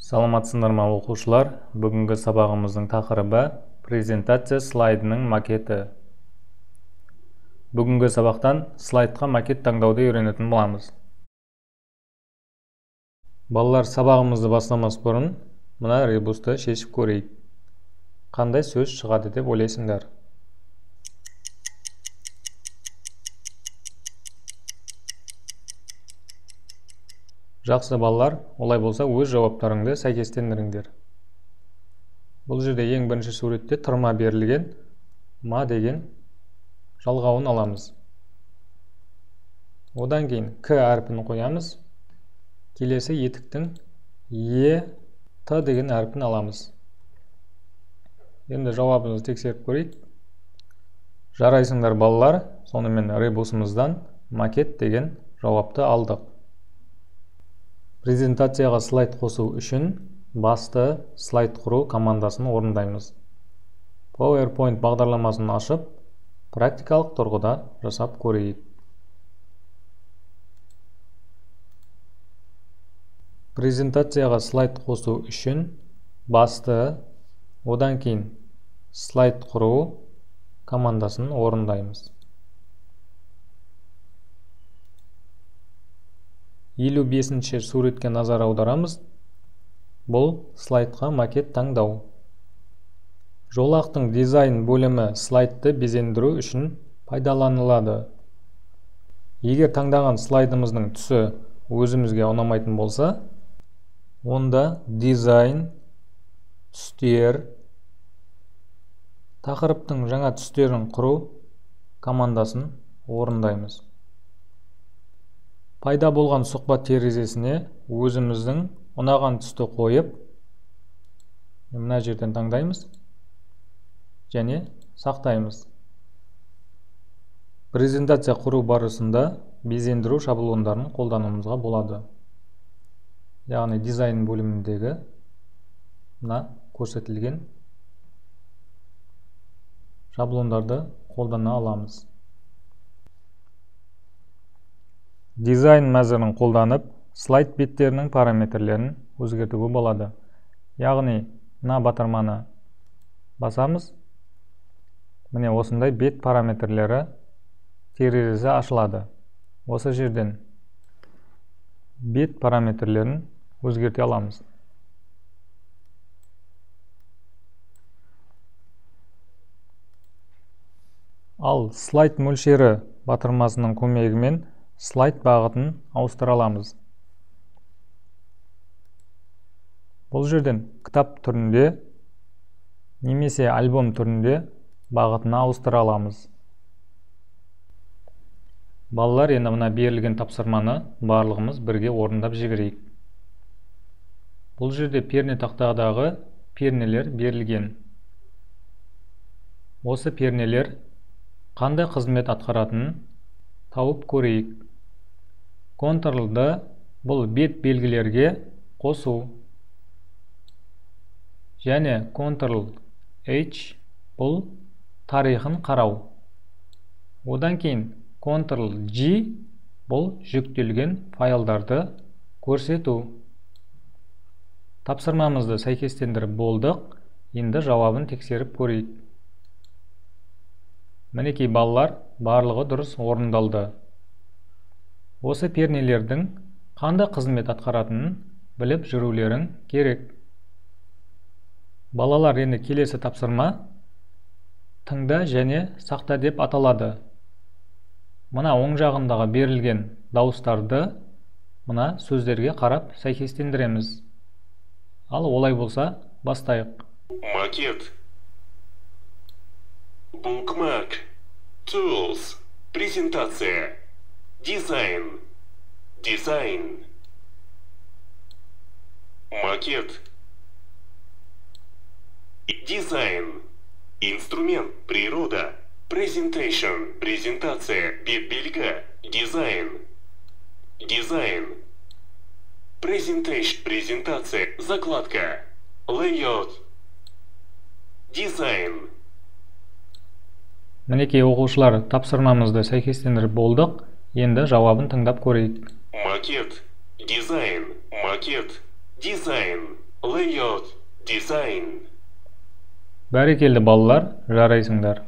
Саламатсыздар ма оқушылар? Бүгінгі сабағымыздың тақырыбы презентация слайдының макеті. Бүгінгі сабақтан слайдқа макет таңдауды үйренетін боламыз. Балалар, сабағымызды бастамас бұрын мына ребусты шешіп көрейік. Қандай сөз шығады деп ойлайсыңдар? Жақсы балалар, олай болса өз жауаптарыңды сәйкестендіріңдер. Бұл жерде ең бірінші суретте тұрма берілген, ма деген жалғауын аламыз. Одан кейін к әрпін қоямыз. Келесі етіктің е, т деген әрпін аламыз. Енді жауабымызды тексеріп көрейік. Жарайсыңдар балалар, сонымен ребусымыздан макет деген жауапты алдық. Презентацияға слайд қосу үшін басты слайд құру командасын орындаймыз. PowerPoint бағдарламасын ашып, практикалық тұрғыда жасап көрейік. Презентацияға слайд қосу үшін басты, одан кейін слайд құру командасын орындаймыз. 55-ші суретке назар аударамыз. Бұл слайдқа макет таңдау. Жолақтың дизайн бөлімі слайдты безендіру үшін пайдаланылады. Егер таңдаған слайдымыздың түсі өзімізге ұнамайтын болса, онда дизайн, түстер, тақырыптың жаңа түстерін құру командасын орындаймыз. Пайда болған сұхбат терезесіне өзіміздің ұнаған түсті қойып, мына жерден таңдаймыз және сақтаймыз. Презентация құру барысында безендіру шаблондарын қолдануымызға болады. Яғни дизайн бөліміндегі мына көрсетілген шаблондарды қолдана аламыз. Дизайн мәзірін қолданып, слайд беттерінің параметрлерін өзгертуге болады. Яғни, мына батырманы басамыз. Міне осындай бет параметрлері терезесі ашылады. Осы жерден бет параметрлерін өзгерте аламыз. Ал слайд мөлшері батырмасының көмегімен слайд бағытын ауыстыра аламыз. Бұл жерден кітап түрінде немесе альбом түрінде бағытына ауыстыра аламыз. Балалар, енді мына берілген тапсырманы барлығымыз бірге орындап жіберейік. Бұл жерде перне тақтадағы пернелер берілген. Осы пернелер қандай қызмет атқаратынын тауып көрейік. Ctrl-ды бұл бет белгілерге қосу. Және Ctrl-H бұл тарихын қарау. Одан кейін Ctrl-G бұл жүктелген файлдарды көрсету. Тапсырмамызды сәйкестендіріп болдық. Енді жауабын тексеріп көрейік. Мінекей балалар, барлығы дұрыс орындалды. Осы пернелердің қандай қызмет атқаратынын біліп жүрулерің керек. Балалар, енді келесі тапсырма тыңда және сақта деп аталады. Мына оң жағындағы берілген дауыстарды мына сөздерге қарап сәйкестендіреміз. Ал олай болса, бастайық. Макет. Bookmark. Tools. Презентация. Дизайн. Дизайн. Макет. Дизайн. Инструмент. Природа. Presentation. Презентация. Бет-бельга. Дизайн. Дизайн. Presentation. Презентация. Закладка. Layout. Дизайн. Мінекей оқушылар, тапсырмамызды сәйкестендіріп болдық. Енді жауабын тыңдап көрейік. Макет. Дизайн. Макет. Дизайн. Layout. Design. Бәрекелді балалар, жарайсыңдар.